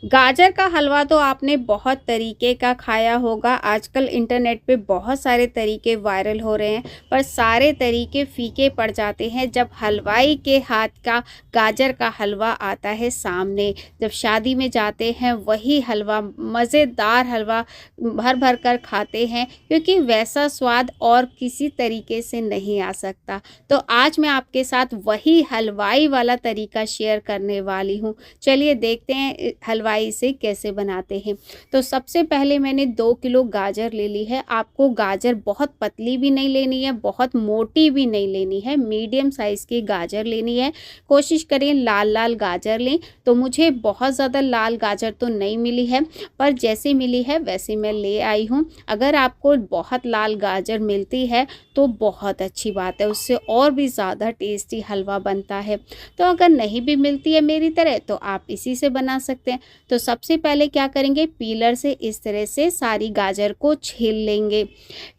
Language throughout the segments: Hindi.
गाजर का हलवा तो आपने बहुत तरीके का खाया होगा। आजकल इंटरनेट पे बहुत सारे तरीके वायरल हो रहे हैं, पर सारे तरीके फीके पड़ जाते हैं जब हलवाई के हाथ का गाजर का हलवा आता है सामने। जब शादी में जाते हैं वही हलवा, मज़ेदार हलवा भर भर कर खाते हैं, क्योंकि वैसा स्वाद और किसी तरीके से नहीं आ सकता। तो आज मैं आपके साथ वही हलवाई वाला तरीका शेयर करने वाली हूँ। चलिए देखते हैं हलवाई से कैसे बनाते हैं। तो सबसे पहले मैंने 2 किलो गाजर ले ली है। आपको गाजर बहुत पतली भी नहीं लेनी है, बहुत मोटी भी नहीं लेनी है, मीडियम साइज़ की गाजर लेनी है। कोशिश करें लाल लाल गाजर लें। तो मुझे बहुत ज़्यादा लाल गाजर तो नहीं मिली है, पर जैसे मिली है वैसे मैं ले आई हूँ। अगर आपको बहुत लाल गाजर मिलती है तो बहुत अच्छी बात है, उससे और भी ज़्यादा टेस्टी हलवा बनता है। तो अगर नहीं भी मिलती है मेरी तरह तो आप इसी से बना सकते हैं। तो सबसे पहले क्या करेंगे, पीलर से इस तरह से सारी गाजर को छील लेंगे।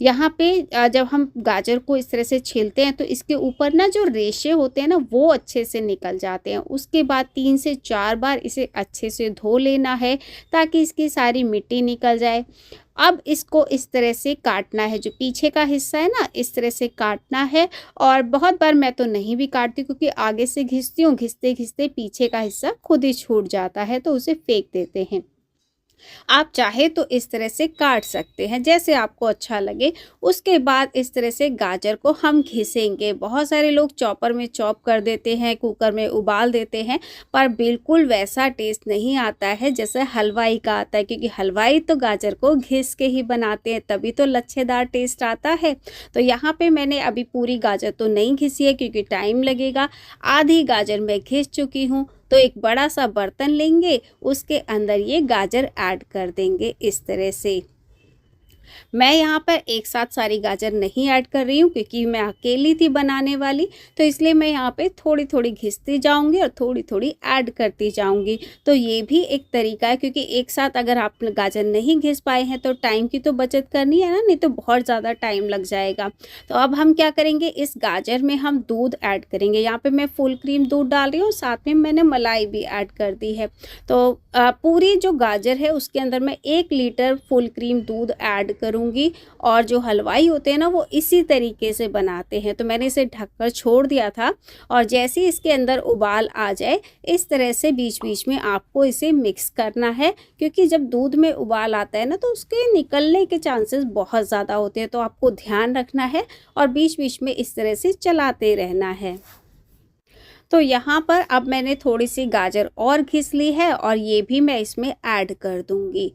यहाँ पे जब हम गाजर को इस तरह से छीलते हैं तो इसके ऊपर ना जो रेशे होते हैं ना वो अच्छे से निकल जाते हैं। उसके बाद 3 से 4 बार इसे अच्छे से धो लेना है ताकि इसकी सारी मिट्टी निकल जाए। अब इसको इस तरह से काटना है, जो पीछे का हिस्सा है ना इस तरह से काटना है। और बहुत बार मैं तो नहीं भी काटती, क्योंकि आगे से घिसती हूँ, घिसते घिसते पीछे का हिस्सा खुद ही छूट जाता है, तो उसे फेंक देते हैं। आप चाहे तो इस तरह से काट सकते हैं, जैसे आपको अच्छा लगे। उसके बाद इस तरह से गाजर को हम घिसेंगे। बहुत सारे लोग चॉपर में चॉप कर देते हैं, कुकर में उबाल देते हैं, पर बिल्कुल वैसा टेस्ट नहीं आता है जैसे हलवाई का आता है, क्योंकि हलवाई तो गाजर को घिस के ही बनाते हैं, तभी तो लच्छेदार टेस्ट आता है। तो यहाँ पे मैंने अभी पूरी गाजर तो नहीं घिसी है क्योंकि टाइम लगेगा। आधी गाजर मैं घिस चुकी हूँ। तो एक बड़ा सा बर्तन लेंगे, उसके अंदर ये गाजर ऐड कर देंगे इस तरह से। मैं यहाँ पर एक साथ सारी गाजर नहीं ऐड कर रही हूँ, क्योंकि मैं अकेली थी बनाने वाली, तो इसलिए मैं यहाँ पे थोड़ी थोड़ी घिसती जाऊँगी और थोड़ी थोड़ी ऐड करती जाऊँगी। तो ये भी एक तरीका है, क्योंकि एक साथ अगर आप गाजर नहीं घिस पाए हैं तो टाइम की तो बचत करनी है ना, नहीं तो बहुत ज़्यादा टाइम लग जाएगा। तो अब हम क्या करेंगे, इस गाजर में हम दूध ऐड करेंगे। यहाँ पर मैं फुल क्रीम दूध डाल रही हूँ, साथ में मैंने मलाई भी ऐड कर दी है। तो पूरी जो गाजर है उसके अंदर मैं 1 लीटर फुल क्रीम दूध ऐड करूँगी। और जो हलवाई होते हैं ना वो इसी तरीके से बनाते हैं। तो मैंने इसे ढककर छोड़ दिया था, और जैसे ही इसके अंदर उबाल आ जाए इस तरह से बीच बीच में आपको इसे मिक्स करना है, क्योंकि जब दूध में उबाल आता है ना तो उसके निकलने के चांसेस बहुत ज़्यादा होते हैं। तो आपको ध्यान रखना है और बीच बीच में इस तरह से चलाते रहना है। तो यहाँ पर अब मैंने थोड़ी सी गाजर और घिस ली है, और ये भी मैं इसमें ऐड कर दूँगी,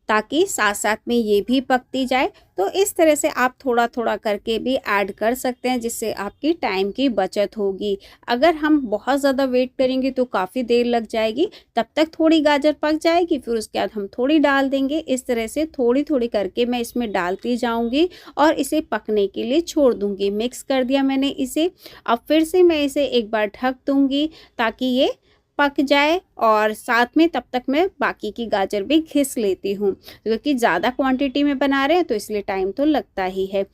ताकि साथ साथ में ये भी पकती जाए। तो इस तरह से आप थोड़ा थोड़ा करके भी ऐड कर सकते हैं, जिससे आपकी टाइम की बचत होगी। अगर हम बहुत ज़्यादा वेट करेंगे तो काफ़ी देर लग जाएगी, तब तक थोड़ी गाजर पक जाएगी, फिर उसके बाद हम थोड़ी डाल देंगे। इस तरह से थोड़ी थोड़ी करके मैं इसमें डालती जाऊँगी और इसे पकने के लिए छोड़ दूँगी। मिक्स कर दिया मैंने इसे। अब फिर से मैं इसे एक बार ढक दूँगी ताकि ये पक जाए, और साथ में तब तक मैं बाकी की गाजर भी घिस लेती हूँ, क्योंकि ज़्यादा क्वांटिटी में बना रहे हैं तो इसलिए टाइम तो लगता ही है।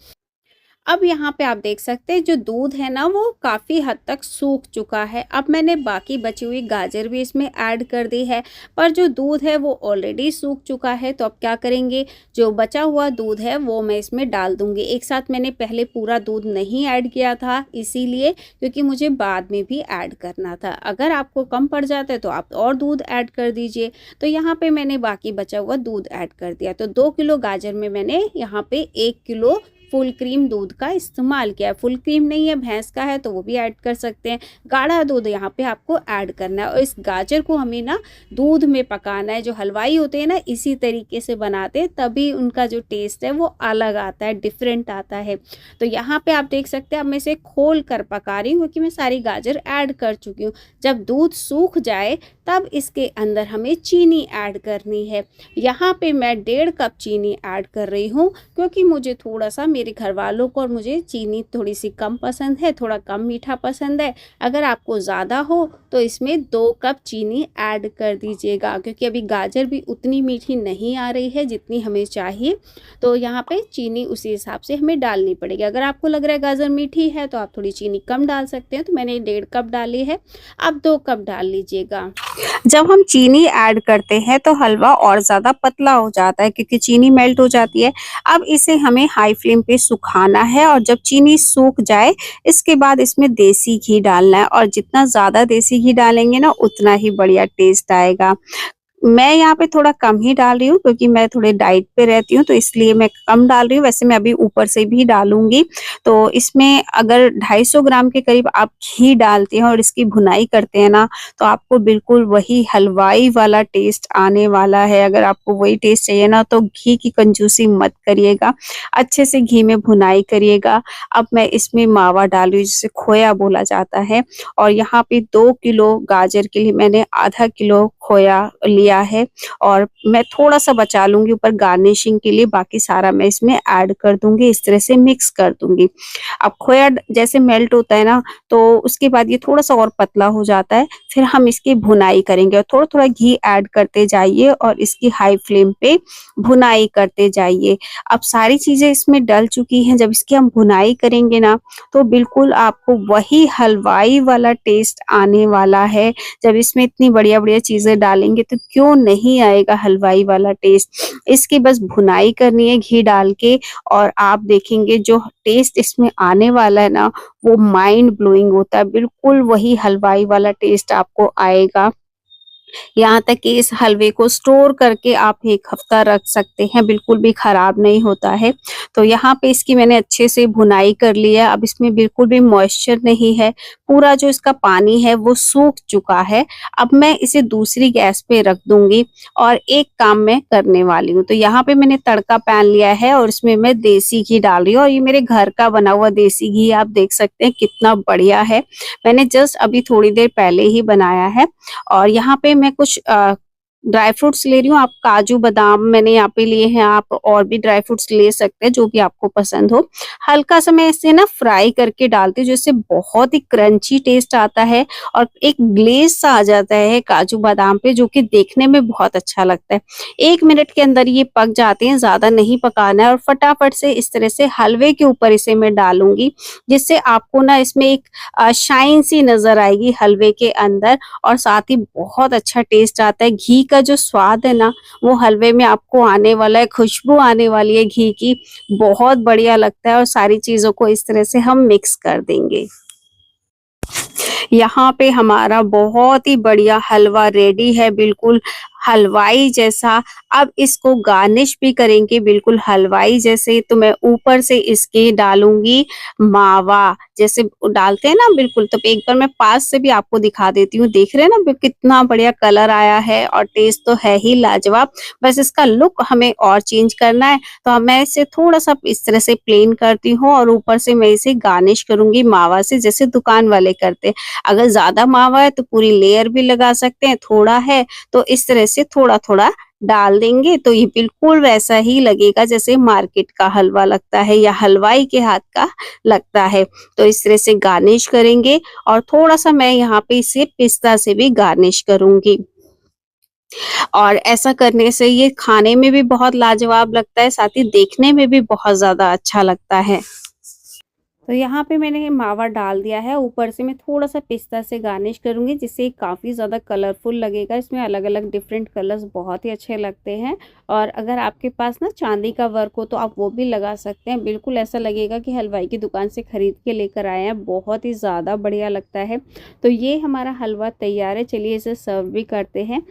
अब यहाँ पे आप देख सकते हैं जो दूध है ना वो काफ़ी हद तक सूख चुका है। अब मैंने बाकी बची हुई गाजर भी इसमें ऐड कर दी है, पर जो दूध है वो ऑलरेडी सूख चुका है। तो अब क्या करेंगे, जो बचा हुआ दूध है वो मैं इसमें डाल दूँगी। एक साथ मैंने पहले पूरा दूध नहीं ऐड किया था, इसीलिए, क्योंकि मुझे बाद में भी ऐड करना था। अगर आपको कम पड़ जाता है तो आप और दूध ऐड कर दीजिए। तो यहाँ पे मैंने बाकी बचा हुआ दूध ऐड कर दिया। तो 2 किलो गाजर में मैंने यहाँ पे 1 किलो फुल क्रीम दूध का इस्तेमाल किया है। फुल क्रीम नहीं है, भैंस का है तो वो भी ऐड कर सकते हैं। गाढ़ा दूध यहाँ पे आपको ऐड करना है, और इस गाजर को हमें ना दूध में पकाना है। जो हलवाई होते हैं ना इसी तरीके से बनाते हैं, तभी उनका जो टेस्ट है वो अलग आता है, डिफरेंट आता है। तो यहाँ पे आप देख सकते हैं अब मैं इसे खोल कर पका रही हूँ, क्योंकि मैं सारी गाजर ऐड कर चुकी हूँ। जब दूध सूख जाए तब इसके अंदर हमें चीनी ऐड करनी है। यहाँ पे मैं 1.5 कप चीनी ऐड कर रही हूँ, क्योंकि मुझे थोड़ा सा मेरे घर वालों को और मुझे चीनी थोड़ी सी कम पसंद है, थोड़ा कम मीठा पसंद है। अगर आपको ज़्यादा हो तो इसमें 2 कप चीनी ऐड कर दीजिएगा, क्योंकि अभी गाजर भी उतनी मीठी नहीं आ रही है जितनी हमें चाहिए। तो यहाँ पे चीनी उसी हिसाब से हमें डालनी पड़ेगी। अगर आपको लग रहा है गाजर मीठी है तो आप थोड़ी चीनी कम डाल सकते हैं। तो मैंने 1.5 कप डाली है, आप 2 कप डाल लीजिएगा। जब हम चीनी ऐड करते हैं तो हलवा और ज़्यादा पतला हो जाता है, क्योंकि चीनी मेल्ट हो जाती है। अब इसे हमें हाई फ्लेम पे सुखाना है, और जब चीनी सूख जाए इसके बाद इसमें देसी घी डालना है, और जितना ज़्यादा देसी घी डालेंगे ना उतना ही बढ़िया टेस्ट आएगा। मैं यहाँ पे थोड़ा कम ही डाल रही हूँ, क्योंकि मैं थोड़े डाइट पे रहती हूँ, तो इसलिए मैं कम डाल रही हूँ। वैसे मैं अभी ऊपर से भी डालूँगी। तो इसमें अगर 250 ग्राम के करीब आप घी डालते हैं और इसकी भुनाई करते हैं ना, तो आपको बिल्कुल वही हलवाई वाला टेस्ट आने वाला है। अगर आपको वही टेस्ट चाहिए ना, तो घी की कंजूसी मत करिएगा, अच्छे से घी में भुनाई करिएगा। अब मैं इसमें मावा डाल रही हूँ, जिसे खोया बोला जाता है, और यहाँ पे 2 किलो गाजर के लिए मैंने आधा किलो खोया लिया है, और मैं थोड़ा-सा बचा लूँगी ऊपर गार्निशिंग के लिए, बाकी सारा मैं इसमें ऐड कर दूँगी, इस तरह से मिक्स कर दूँगी। अब खोया जैसे मेल्ट होता है ना, तो उसके बाद ये थोड़ा-सा और पतला हो जाता है, फिर हम इसकी भुनाई करेंगे, और थोड़ा-थोड़ा घी ऐड करते जाइए और इसकी हाई फ्लेम पे भुनाई करते जाइए। अब सारी चीज़ें इसमें डल चुकी हैं, जब इसकी हम भुनाई करेंगे ना, तो बिल्कुल आपको वही हलवाई वाला टेस्ट आने वाला है। जब इसमें इतनी बढ़िया-बढ़िया चीज़ें डालेंगे तो क्यों नहीं आएगा हलवाई वाला टेस्ट। इसकी बस भुनाई करनी है घी डाल के, और आप देखेंगे जो टेस्ट इसमें आने वाला है ना, वो माइंड ब्लोइंग होता है। बिल्कुल वही हलवाई वाला टेस्ट आपको आएगा। यहाँ तक कि इस हलवे को स्टोर करके आप 1 हफ्ता रख सकते हैं, बिल्कुल भी खराब नहीं होता है। तो यहाँ पे इसकी मैंने अच्छे से भुनाई कर ली है, अब इसमें बिल्कुल भी मॉइस्चर नहीं है, पूरा जो इसका पानी है वो सूख चुका है। अब मैं इसे दूसरी गैस पे रख दूँगी, और एक काम मैं करने वाली हूँ। तो यहाँ पे मैंने तड़का पैन लिया है, और इसमें मैं देसी घी डाल रही हूँ, और ये मेरे घर का बना हुआ देसी घी, आप देख सकते हैं कितना बढ़िया है। मैंने जस्ट अभी थोड़ी देर पहले ही बनाया है। और यहाँ पे मैं कुछ ड्राई फ्रूट्स ले रही हूँ। आप काजू, बादाम मैंने यहाँ पे लिए हैं, आप और भी ड्राई फ्रूट्स ले सकते हैं, जो भी आपको पसंद हो। हल्का-सा मैं इसे ना फ्राई करके डालती हूँ, जिससे बहुत ही क्रंची टेस्ट आता है, और एक ग्लेज़ सा आ जाता है काजू, बादाम पे, जो कि देखने में बहुत अच्छा लगता है। 1 मिनट के अंदर ये पक जाते हैं, ज़्यादा नहीं पकाना है, और फटाफट से इस तरह से हलवे के ऊपर इसे मैं डालूँगी, जिससे आपको ना इसमें एक शाइन सी नज़र आएगी हलवे के अंदर, और साथ ही बहुत अच्छा टेस्ट आता है। घी का जो स्वाद है ना, वो हलवे में आपको आने वाला है, खुशबू आने वाली है घी की, बहुत बढ़िया लगता है। और सारी चीज़ों को इस तरह से हम मिक्स कर देंगे। यहाँ पे हमारा बहुत ही बढ़िया हलवा रेडी है, बिल्कुल हलवाई जैसा। अब इसको गार्निश भी करेंगे बिल्कुल हलवाई जैसे, तो मैं ऊपर से इसके डालूँगी मावा, जैसे डालते हैं ना बिल्कुल। तो एक बार मैं पास से भी आपको दिखा देती हूँ, देख रहे हैं ना कितना बढ़िया कलर आया है, और टेस्ट तो है ही लाजवाब। बस इसका लुक हमें और चेंज करना है, तो अब मैं इसे थोड़ा-सा इस तरह से प्लेन करती हूँ, और ऊपर से मैं इसे गार्निश करूँगी मावा से, जैसे दुकान वाले करते हैं। अगर ज़्यादा मावा है तो पूरी लेयर भी लगा सकते हैं, थोड़ा है तो इस तरह से थोड़ा-थोड़ा डाल देंगे, तो ये बिल्कुल वैसा ही लगेगा जैसे मार्केट का हलवा लगता है, या हलवाई के हाथ का लगता है। तो इस तरह से गार्निश करेंगे, और थोड़ा-सा मैं यहाँ पे इसे पिस्ता से भी गार्निश करूँगी। और ऐसा करने से ये खाने में भी बहुत लाजवाब लगता है, साथ ही देखने में भी बहुत ज़्यादा अच्छा लगता है। तो यहाँ पे मैंने मावा डाल दिया है, ऊपर से मैं थोड़ा-सा पिस्ता से गार्निश करूँगी, जिससे काफ़ी ज़्यादा कलरफुल लगेगा। इसमें अलग-अलग डिफरेंट कलर्स बहुत ही अच्छे लगते हैं, और अगर आपके पास ना चांदी का वर्क हो तो आप वो भी लगा सकते हैं। बिल्कुल ऐसा लगेगा कि हलवाई की दुकान से खरीद के लेकर आए हैं, बहुत ही ज़्यादा बढ़िया लगता है। तो ये हमारा हलवा तैयार है, चलिए इसे सर्व भी करते हैं।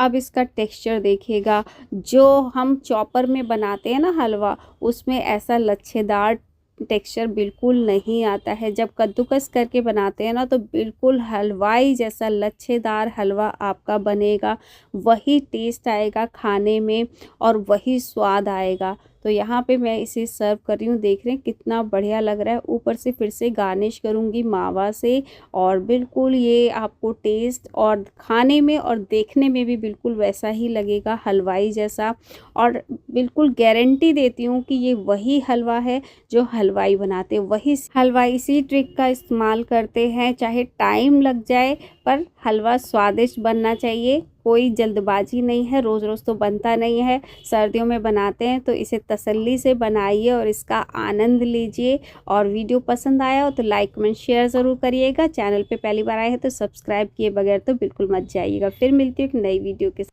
अब इसका टेक्सचर देखिएगा, जो हम चॉपर में बनाते हैं ना हलवा, उसमें ऐसा लच्छेदार टेक्सचर बिल्कुल नहीं आता है। जब कद्दूकस करके बनाते हैं ना, तो बिल्कुल हलवाई जैसा लच्छेदार हलवा आपका बनेगा, वही टेस्ट आएगा खाने में और वही स्वाद आएगा। तो यहाँ पे मैं इसे सर्व कर रही हूँ। देख रहे हैं कितना बढ़िया लग रहा है। ऊपर से फिर से गार्निश करूँगी मावा से और बिल्कुल ये आपको टेस्ट और खाने में और देखने में भी बिल्कुल वैसा ही लगेगा हलवाई जैसा। और बिल्कुल गारंटी देती हूँ कि ये वही हलवा है जो हलवाई बनाते हैं। वही हलवाई इसी ट्रिक का इस्तेमाल करते हैं। चाहे टाइम लग जाए पर हलवा स्वादिष्ट बनना चाहिए। कोई जल्दबाजी नहीं है, रोज़ रोज़ तो बनता नहीं है, सर्दियों में बनाते हैं। तो इसे तसल्ली से बनाइए और इसका आनंद लीजिए। और वीडियो पसंद आया हो तो लाइक कमेंट शेयर ज़रूर करिएगा। चैनल पे पहली बार आए हैं तो सब्सक्राइब किए बगैर तो बिल्कुल मत जाइएगा। फिर मिलती हूँ एक नई वीडियो के साथ।